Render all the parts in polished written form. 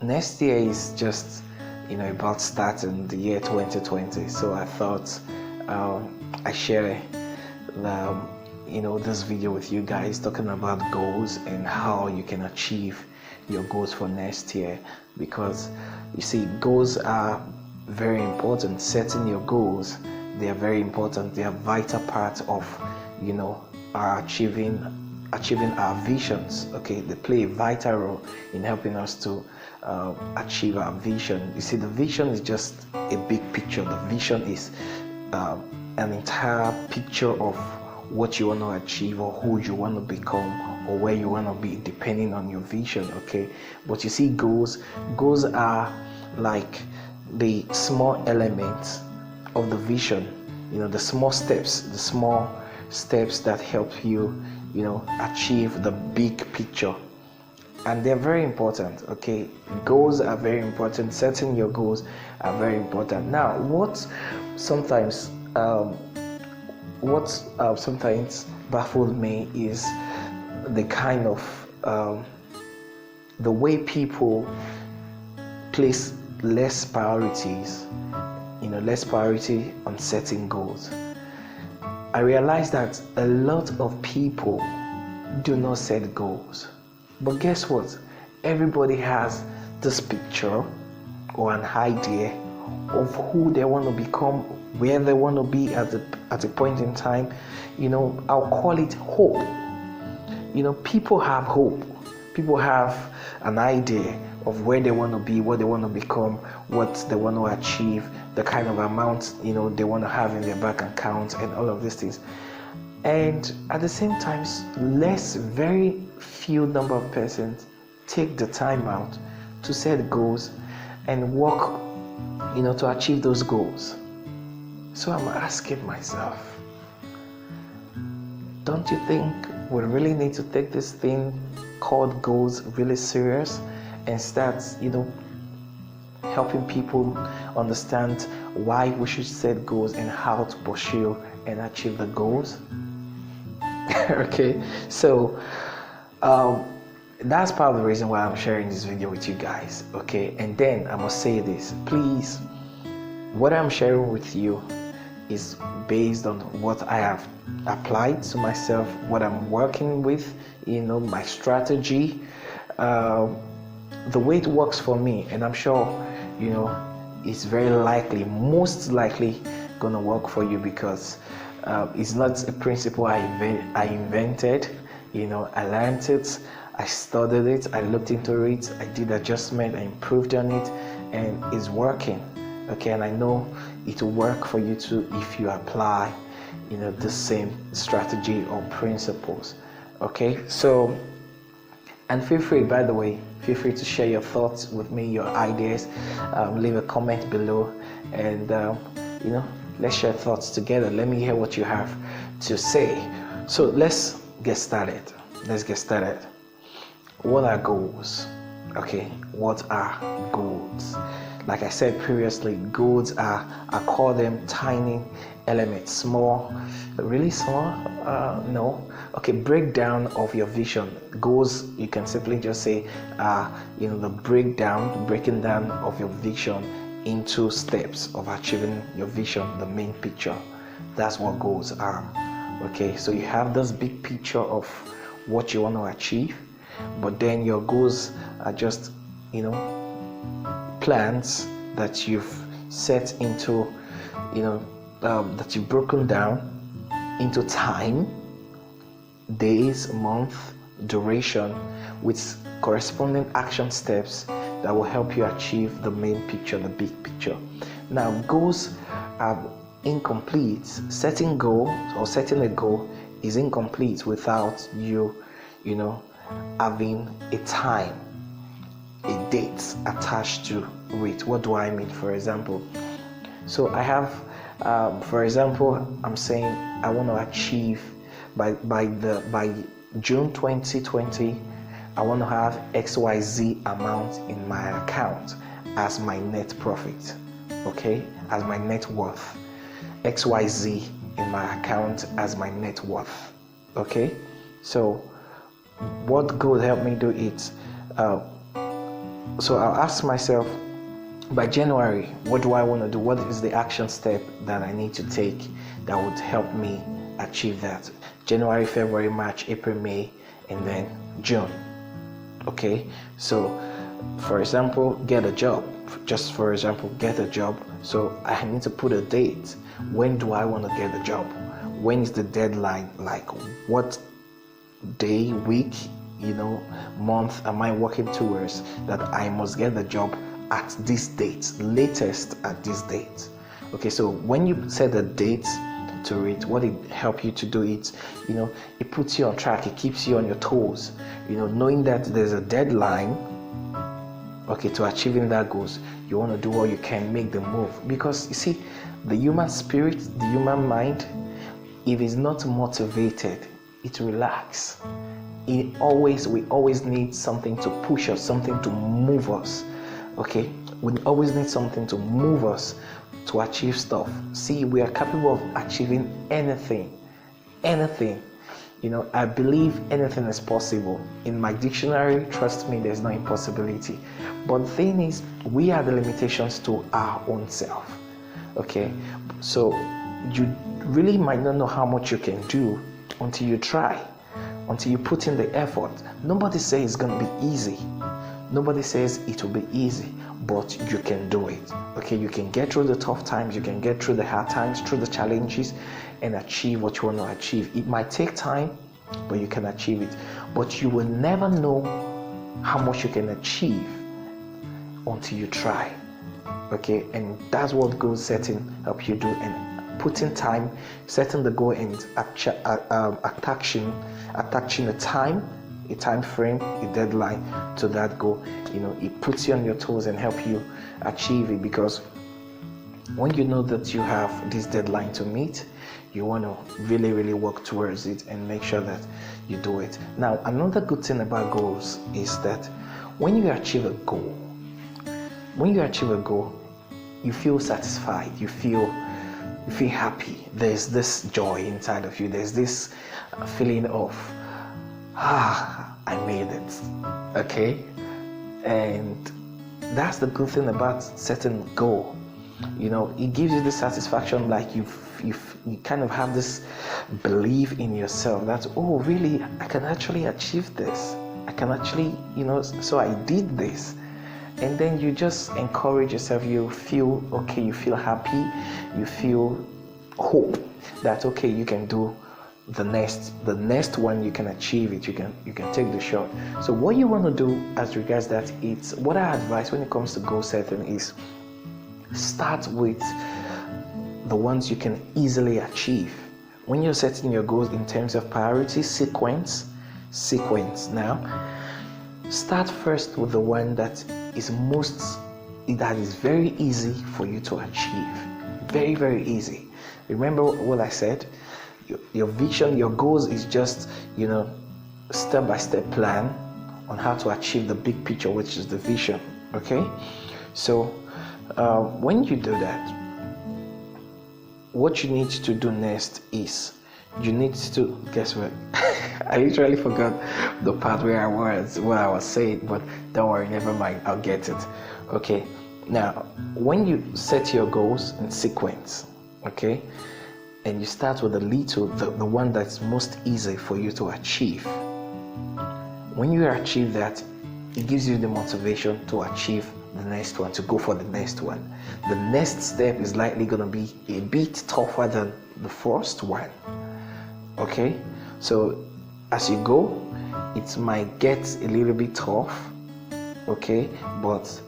Next year is just, about starting the year 2020. So I thought I share the, this video with you guys talking about goals and how you can achieve your goals for next year. Because you see, goals are very important. Setting your goals, they are very important. They are vital part of, our achieving our visions. Okay, they play a vital role in helping us to achieve our vision. You see, the vision is just a big picture. The vision is an entire picture of what you want to achieve or who you want to become or where you want to be, depending on your vision. Okay, but you see, goals are like the small elements of the vision. The small steps that help you achieve the big picture, and they're very important. Okay, goals are very important. Setting your goals are very important. Now, sometimes sometimes baffles me is the kind of the way people place less priority on setting goals. I realize that a lot of people do not set goals. But guess what? Everybody has this picture or an idea of who they want to become, where they want to be at a point in time. I'll call it hope. People have hope. People have an idea of where they want to be, what they want to become, what they want to achieve, the kind of amount they want to have in their bank account, and all of these things. And at the same time, very few number of persons take the time out to set goals and work to achieve those goals. So I'm asking myself, don't you think we really need to take this thing called goals really serious and start helping people understand why we should set goals and how to pursue and achieve the goals? Okay, so that's part of the reason why I'm sharing this video with you guys. Okay, and then I must say this, please, what I'm sharing with you is based on what I have applied to myself, what I'm working with, my strategy, the way it works for me, and I'm sure it's most likely gonna work for you, because it's not a principle I invented. I learned it, I studied it, I looked into it, I did adjustment, I improved on it, and it's working. Okay, and I know it will work for you too if you apply the same strategy or principles. Okay, so, and feel free, by the way, to share your thoughts with me, your ideas. Leave a comment below, and let's share thoughts together. Let me hear what you have to say. So let's get started. What are goals? Okay, what are goals? Like I said previously, goals I call them tiny elements, small, really small. No, okay, breakdown of your vision. Goals, you can simply just say, the breaking down of your vision into steps of achieving your vision, the main picture. That's what goals are. Okay, so you have this big picture of what you want to achieve, but then your goals are just plans that you've set into that you've broken down into time, days, month, duration, with corresponding action steps that will help you achieve the main picture, the big picture. Now, goals are incomplete. Setting a goal is incomplete without you having a time, a date attached to it. What do I mean? For example, so I have I'm saying I want to achieve by June 2020, I want to have XYZ amount in my account as my net profit, okay, as my net worth. XYZ in my account as my net worth. Okay, so what goal help me do it? So I'll ask myself, by January, what do I want to do? What is the action step that I need to take that would help me achieve that? January, February, March, April, May, and then June. Okay, so for example, get a job. Just for example, get a job. So I need to put a date. When do I want to get a job? When is the deadline? Like what day, week, month am I working towards that I must get the job at this date, latest at this date? Okay, so when you set a date to it, what it helps you to do it, it puts you on track, it keeps you on your toes, knowing that there's a deadline, okay, to achieving that goals. You want to do what you can, make the move, because you see, the human spirit, the human mind, if it's not motivated, it relaxes. We always need something to push us, something to move us. Okay, we always need something to move us to achieve stuff. See, we are capable of achieving anything. I believe anything is possible. In my dictionary, trust me, there's no impossibility. But the thing is, we are the limitations to our own self. Okay, so you really might not know how much you can do until you try, until you put in the effort. Nobody says it's going to be easy. Nobody says it will be easy, but you can do it. Okay, you can get through the tough times, you can get through the hard times, through the challenges, and achieve what you want to achieve. It might take time, but you can achieve it. But you will never know how much you can achieve until you try. Okay, and that's what goal setting help you do, and putting time, setting the goal, and attaching a time frame, a deadline to that goal. It puts you on your toes and help you achieve it, because when you know that you have this deadline to meet, you want to really, really work towards it and make sure that you do it. Now, another good thing about goals is that when you achieve a goal, you feel satisfied, you feel happy. There's this joy inside of you. There's this feeling of, I made it. Okay, and that's the good thing about setting a goal. It gives you the satisfaction, like you kind of have this belief in yourself that, oh, really, I can actually achieve this. I can actually, so I did this. And then you just encourage yourself. You feel okay, you feel happy, you feel hope that, okay, you can do the next one, you can achieve it, you can take the shot. So what you want to do as regards that, it's what I advise when it comes to goal setting is start with the ones you can easily achieve. When you're setting your goals in terms of priority, sequence now, start first with the one that is very easy for you to achieve. Very, very easy. Remember what I said? Your vision, your goals is just, step-by-step plan on how to achieve the big picture, which is the vision. Okay? So when you do that, what you need to do next is you need to, guess what? I literally forgot the part where I was saying, but don't worry, never mind, I'll get it. Okay, now when you set your goals in sequence, okay, and you start with the one that's most easy for you to achieve. When you achieve that, it gives you the motivation to achieve the next one, to go for the next one. The next step is likely going to be a bit tougher than the first one. Okay, so as you go, it might get a little bit tough, okay, but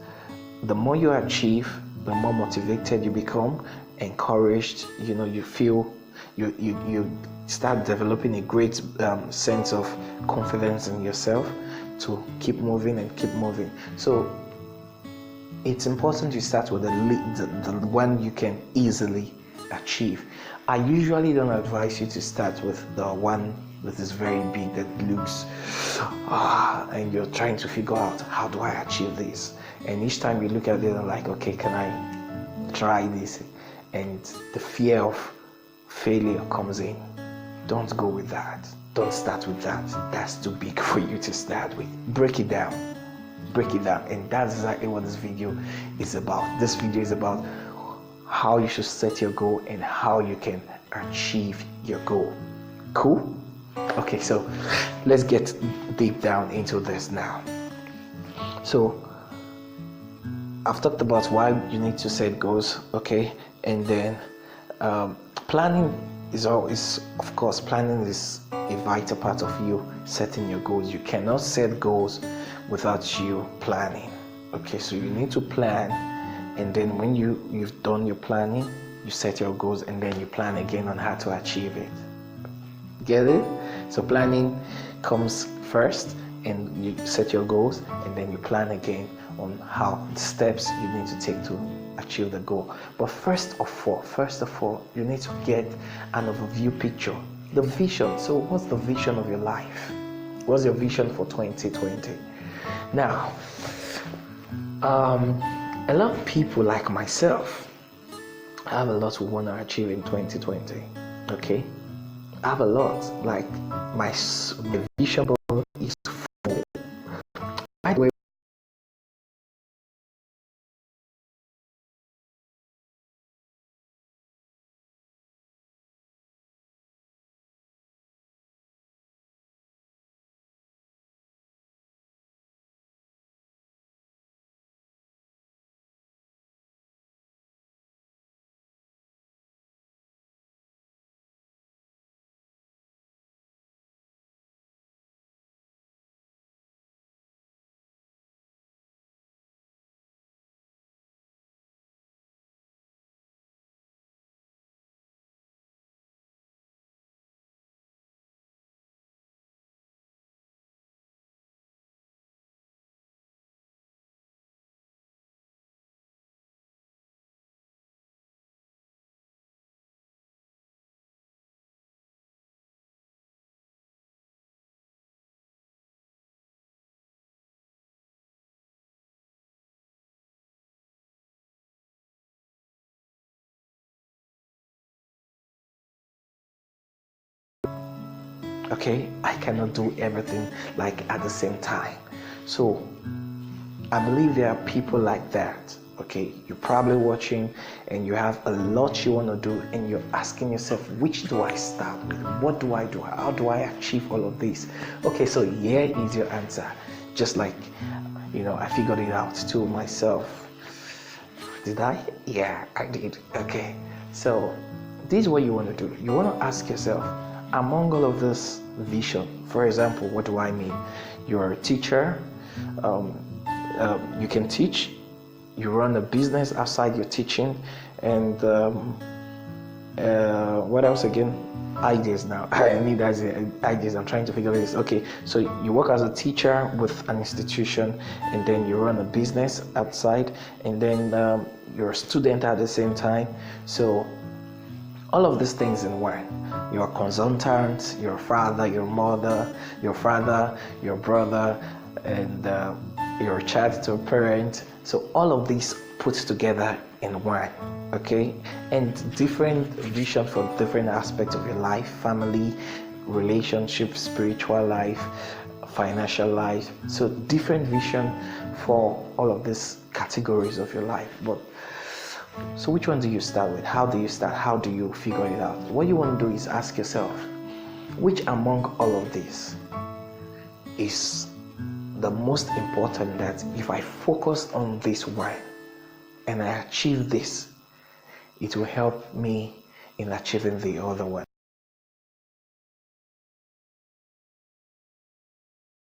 the more you achieve, the more motivated you become, encouraged, you feel, you start developing a great sense of confidence in yourself to keep moving and keep moving. So it's important you start with the one you can easily achieve. I usually don't advise you to start with the one that is very big, that looks and you're trying to figure out, how do I achieve this? And each time you look at it and like, okay, can I try this? And the fear of failure comes in. Don't go with that. Don't start with that. That's too big for you to start with. Break it down. break it down. And that's exactly what this video is about. This video is about how you should set your goal and how you can achieve your goal. Cool? Okay, so let's get deep down into this now. So I've talked about why you need to set goals, okay, and then planning is always, of course, planning is a vital part of you setting your goals. You cannot set goals without you planning. Okay, so you need to plan, and then when you've done your planning, you set your goals, and then you plan again on how to achieve it. Get it? So planning comes first, and you set your goals, and then you plan again on how the steps you need to take to achieve the goal. But first of all, you need to get an overview picture, the vision. So what's the vision of your life? What's your vision for 2020? Now, a lot of people like myself have a lot we want to achieve in 2020. Okay, I have a lot. Like my vision board is full. By the way, okay, I cannot do everything like at the same time. So I believe there are people like that. Okay, you're probably watching and you have a lot you want to do, and you're asking yourself, which do I start with? What do I do? How do I achieve all of this? Okay, so here is your answer. Just like, I figured it out to myself. Did I? Yeah, I did. Okay, so this is what you want to do. You want to ask yourself, among all of this vision, for example, what do I mean? You're a teacher, you can teach, you run a business outside your teaching, and what else again? Ideas now. I need ideas. I'm trying to figure this. Okay, so you work as a teacher with an institution, and then you run a business outside, and then you're a student at the same time. So all of these things in one. You're a consultant, your father, your mother, your father, your brother, and you're a child to a parent. So all of these put together in one, okay? And different vision for different aspects of your life: family, relationship, spiritual life, financial life. So different vision for all of these categories of your life. So which one do you start with? How do you start? How do you figure it out? What you want to do is ask yourself, which among all of this is the most important, that if I focus on this one and I achieve this, it will help me in achieving the other one.